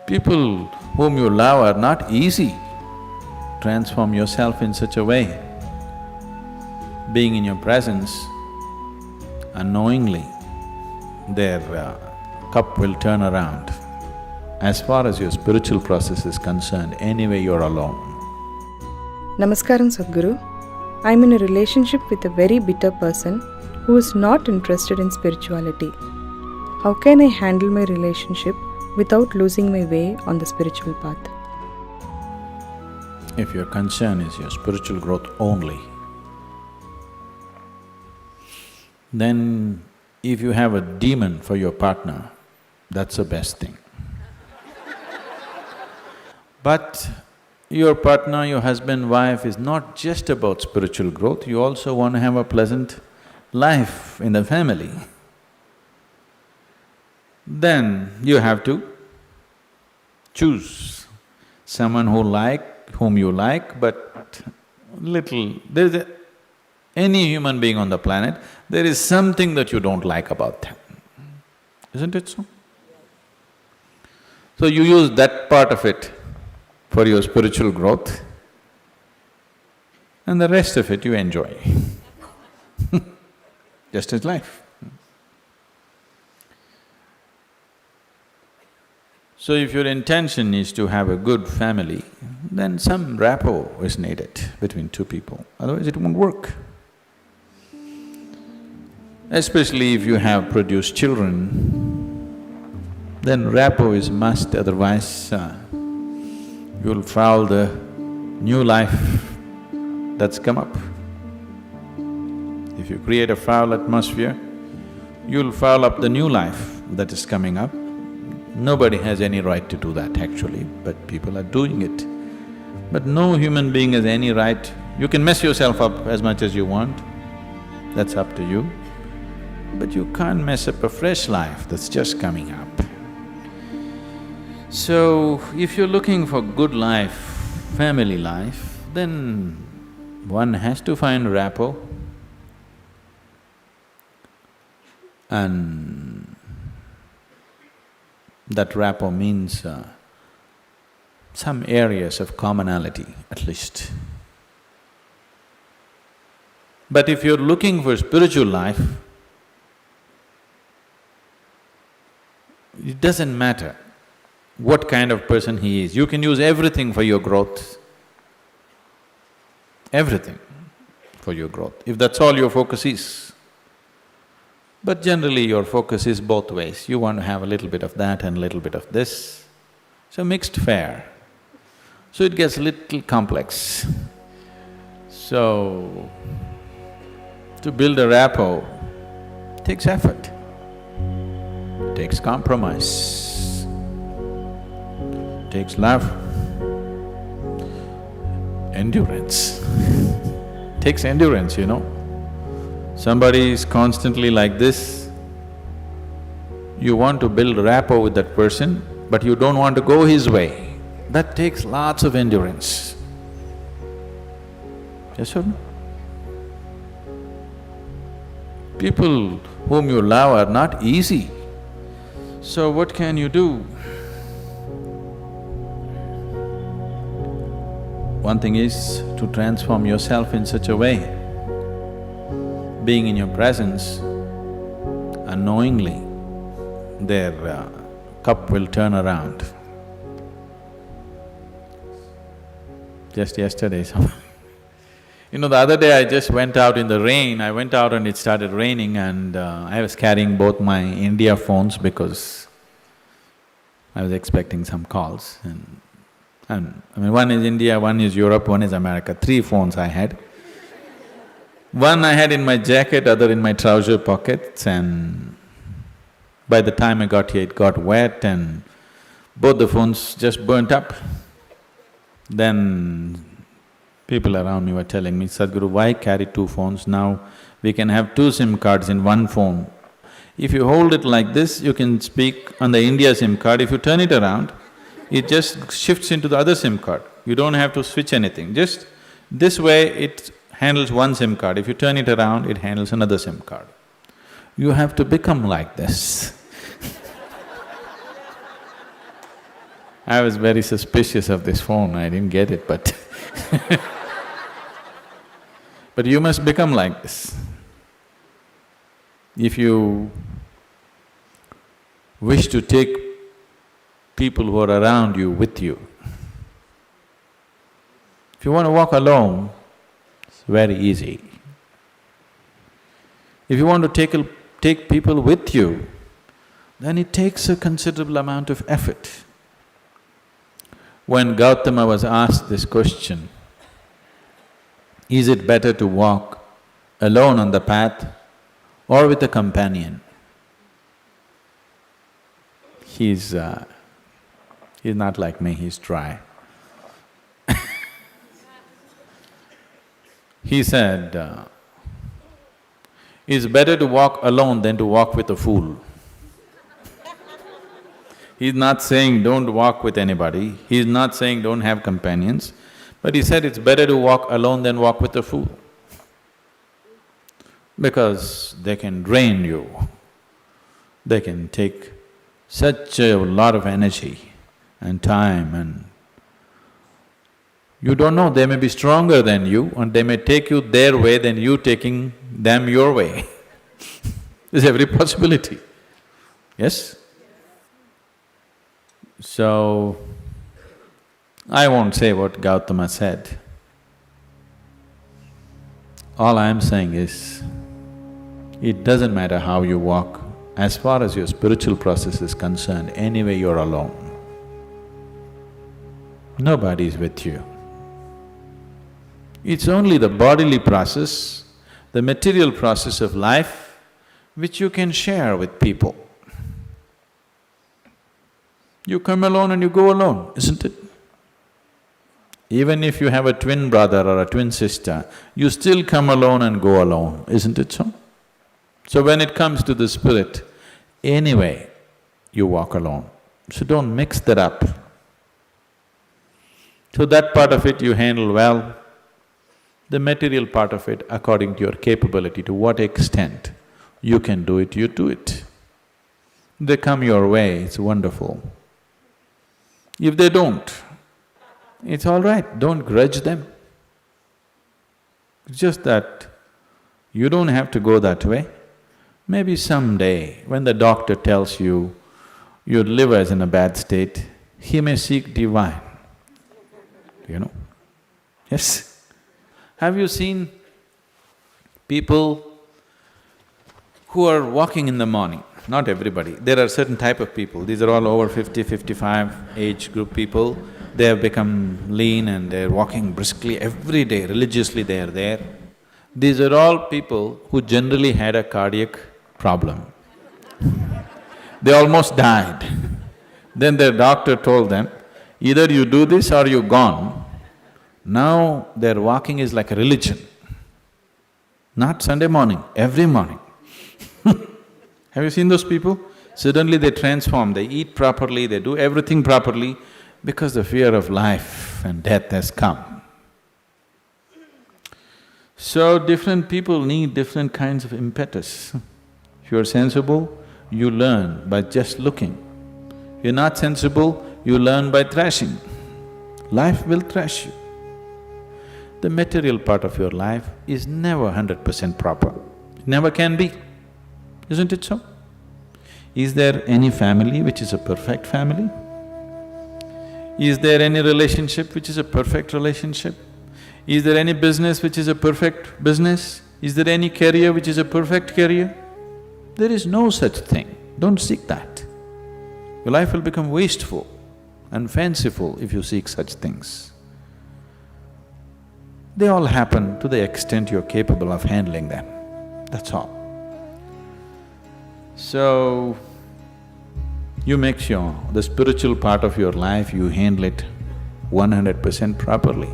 People whom you love are not easy. Transform yourself in such a way. Being in your presence, unknowingly, their cup will turn around. As far as your spiritual process is concerned, anyway you're alone. Namaskaram Sadhguru. I'm in a relationship with a very bitter person who is not interested in spirituality. How can I handle my relationship without losing my way on the spiritual path? If your concern is your spiritual growth only, then if you have a demon for your partner, that's the best thing. But your partner, your husband, wife is not just about spiritual growth, you also want to have a pleasant life in the family. Then you have to choose someone whom you like, but any human being on the planet, there is something that you don't like about them, isn't it so? So you use that part of it for your spiritual growth, and the rest of it you enjoy. Just as life. So if your intention is to have a good family, then some rapport is needed between two people, otherwise it won't work. Especially if you have produced children, then rapport is must, otherwise you'll foul the new life that's come up. If you create a foul atmosphere, you'll foul up the new life that is coming up. Nobody has any right to do that actually, but people are doing it. But no human being has any right… You can mess yourself up as much as you want, that's up to you. But you can't mess up a fresh life that's just coming up. So, if you're looking for good life, family life, then one has to find rapport. And that rapport means some areas of commonality at least. But if you're looking for spiritual life, it doesn't matter what kind of person he is, you can use everything for your growth, everything for your growth, if that's all your focus is. But generally your focus is both ways, you want to have a little bit of that and a little bit of this, so mixed fare. So it gets little complex. So, to build a rapport takes effort, takes compromise, takes love, endurance. Takes endurance, you know. Somebody is constantly like this, you want to build rapport with that person, but you don't want to go his way. That takes lots of endurance. Yes or no? People whom you love are not easy. So what can you do? One thing is to transform yourself in such a way. Being in your presence, unknowingly, their cup will turn around. Just yesterday, you know, the other day I just went out in the rain, I went out and it started raining and I was carrying both my India phones because I was expecting some calls and I mean, one is India, one is Europe, one is America, 3 phones I had. One I had in my jacket, other in my trouser pockets, and by the time I got here it got wet and both the phones just burnt up. Then people around me were telling me, Sadhguru, why carry 2 phones? Now we can have 2 SIM cards in one phone. If you hold it like this, you can speak on the India SIM card. If you turn it around, it just shifts into the other SIM card. You don't have to switch anything, just this way it handles one SIM card. If you turn it around, it handles another SIM card. You have to become like this. I was very suspicious of this phone, I didn't get it, but but you must become like this. If you wish to take people who are around you with you, if you want to walk alone, it's very easy. If you want to take people with you, then it takes a considerable amount of effort. When Gautama was asked this question, is it better to walk alone on the path or with a companion? He's not like me, he's dry. He said, it's better to walk alone than to walk with a fool. He's not saying don't walk with anybody, he's not saying don't have companions, but he said it's better to walk alone than walk with a fool. Because they can drain you, they can take such a lot of energy and time, and you don't know, they may be stronger than you and they may take you their way than you taking them your way. There's every possibility, yes? So, I won't say what Gautama said. All I am saying is, it doesn't matter how you walk, as far as your spiritual process is concerned, anyway you're alone. Nobody is with you. It's only the bodily process, the material process of life, which you can share with people. You come alone and you go alone, isn't it? Even if you have a twin brother or a twin sister, you still come alone and go alone, isn't it so? So when it comes to the spirit, anyway, you walk alone. So don't mix that up. So that part of it you handle well. The material part of it, according to your capability, to what extent you can do it, you do it. They come your way, it's wonderful. If they don't, it's all right, don't grudge them. It's just that you don't have to go that way. Maybe someday, when the doctor tells you your liver is in a bad state, he may seek divine, you know. Yes? Have you seen people who are walking in the morning? Not everybody, there are certain type of people, these are all over 50, 55 age group people. They have become lean and they're walking briskly every day, religiously they are there. These are all people who generally had a cardiac problem. They almost died. Then their doctor told them, either you do this or you're gone. Now their walking is like a religion. Not Sunday morning, every morning. Have you seen those people? Suddenly they transform, they eat properly, they do everything properly because the fear of life and death has come. So different people need different kinds of impetus. If you're sensible, you learn by just looking. If you're not sensible, you learn by thrashing. Life will thrash you. The material part of your life is never 100% proper, it never can be. Isn't it so? Is there any family which is a perfect family? Is there any relationship which is a perfect relationship? Is there any business which is a perfect business? Is there any career which is a perfect career? There is no such thing, don't seek that. Your life will become wasteful and fanciful if you seek such things. They all happen to the extent you're capable of handling them, that's all. So, you make sure the spiritual part of your life, you handle it 100% properly.